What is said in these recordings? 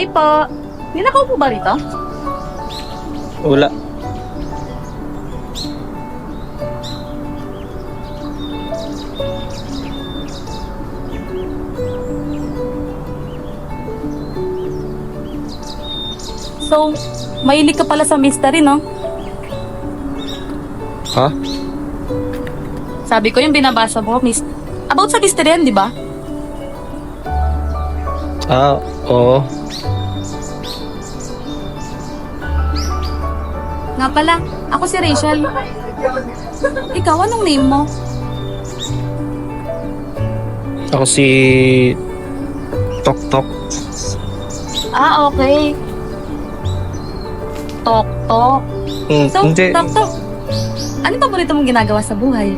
po. Ninakaw po ba rito? Wala. So, mahilig ka pala sa mystery, no? Ha? Sabi ko yung binabasa mo, about sa mystery yan, di ba? Ah, oo. Nga pala, ako si Rachel. Ikaw, anong name mo? Ako si Tok Tok. Ah, okay. Tok-tok. So, Hindi. Tok-tok, ano paborito mong ginagawa sa buhay?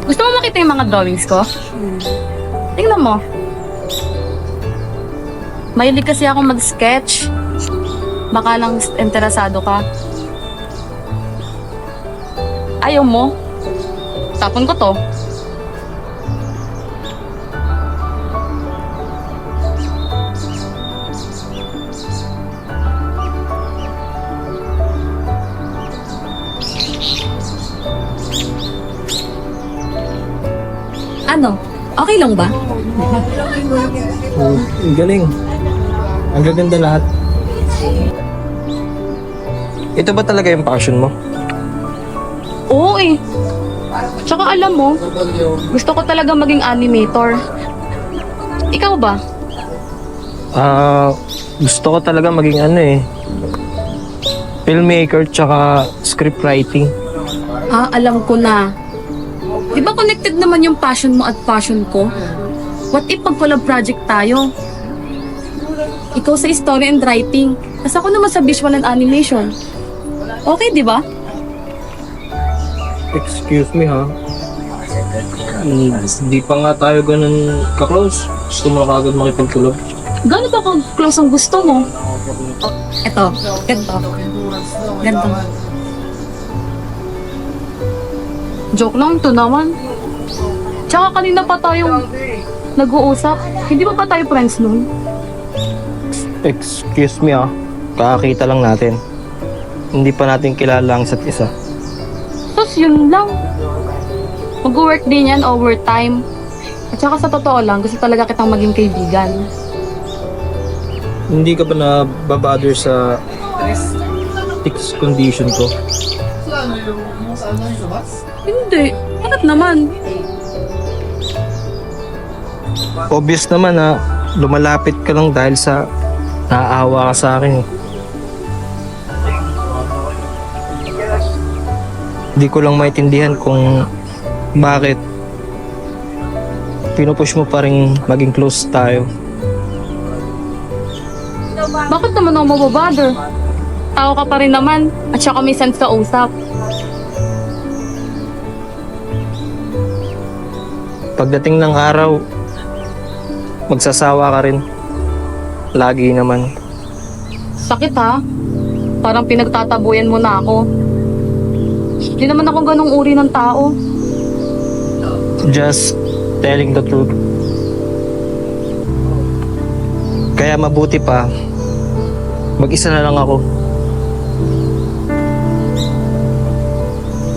Gusto mo makita yung mga drawings ko? Tingnan mo. Mahilig kasi akong mag-sketch. Baka lang interesado ka. Ayaw mo? Tapon ko to. Ano? Okay lang ba? Ang galing. Ang gaganda lahat. Ito ba talaga yung passion mo? Oo eh. Tsaka alam mo, gusto ko talaga maging animator. Ikaw ba? Gusto ko talaga maging filmmaker tsaka scriptwriting. Ah, alam ko na. Di ba connected naman yung passion mo at passion ko? What if mag-collab project tayo? Ikaw sa story and writing, tas ako naman sa visual and animation. Okay, di ba? Excuse me ha. Hindi pa nga tayo ganun ka-close. Gusto mo na kagad makipagkulog. Gano'n ba kung close ang gusto mo? Eto, ganito. Ganito. Joke lang to naman. Tsaka kanina pa tayong nag-uusap. Hindi ba tayo friends nun? Excuse me ha. Kakakita lang natin. Hindi pa natin kilala ang isa't isa. Tapos yun lang. Mag-work din yan overtime. At saka sa totoo lang, gusto talaga kitang maging kaibigan. Hindi ka ba nababother sa fixed condition ko? Hindi. Bakit naman? Obvious naman na lumalapit ka lang dahil sa naaawa ka sa akin. Hindi ko lang maintindihan kung bakit pinupush mo pa rin maging close tayo. Bakit naman ako mababother? Tao ka pa rin naman. At saka may sense ka usap. Pagdating ng araw, magsasawa ka rin. Lagi naman. Sakit ha? Parang pinagtatabuyan mo na ako. Hindi naman ako ganong uri ng tao. Just telling the truth. Kaya mabuti pa, mag-isa na lang ako.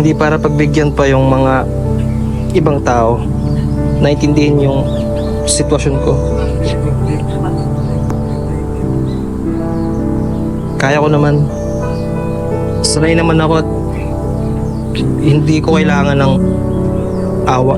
Hindi para pagbigyan pa yung mga ibang tao, naintindihin yung sitwasyon ko. Kaya ko naman. Sanay naman ako at hindi ko kailangan ng awa.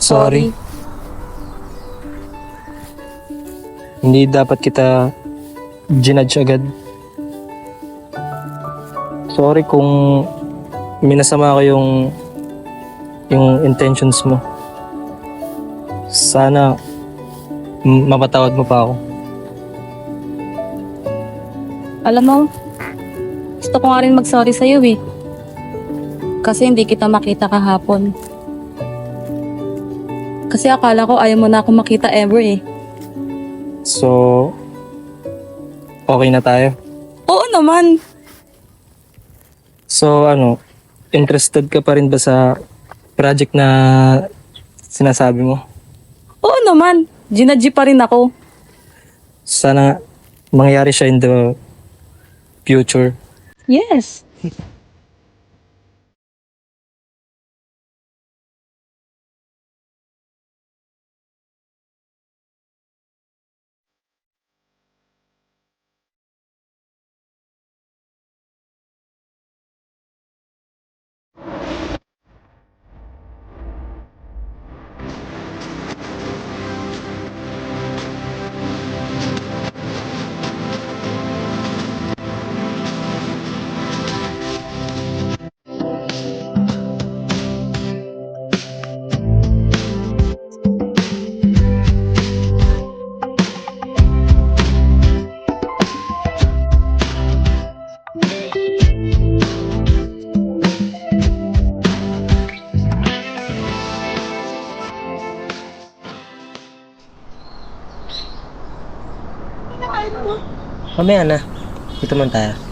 Sorry. Hindi dapat kita ginudge agad. Sorry kung minasama ko yung intentions mo. Sana mapatawad mo pa ako. Alam mo, gusto ko nga rin mag-sorry sa'yo eh. Kasi hindi kita makita kahapon. Kasi akala ko ayaw mo na ako makita ever eh. So, okay na tayo. Oo naman. So, interested ka pa rin ba sa project na sinasabi mo? Oo naman. Ginadji pa rin ako. Sana mangyari siya in the future. Yes. Mamaya na. Dito man tayo.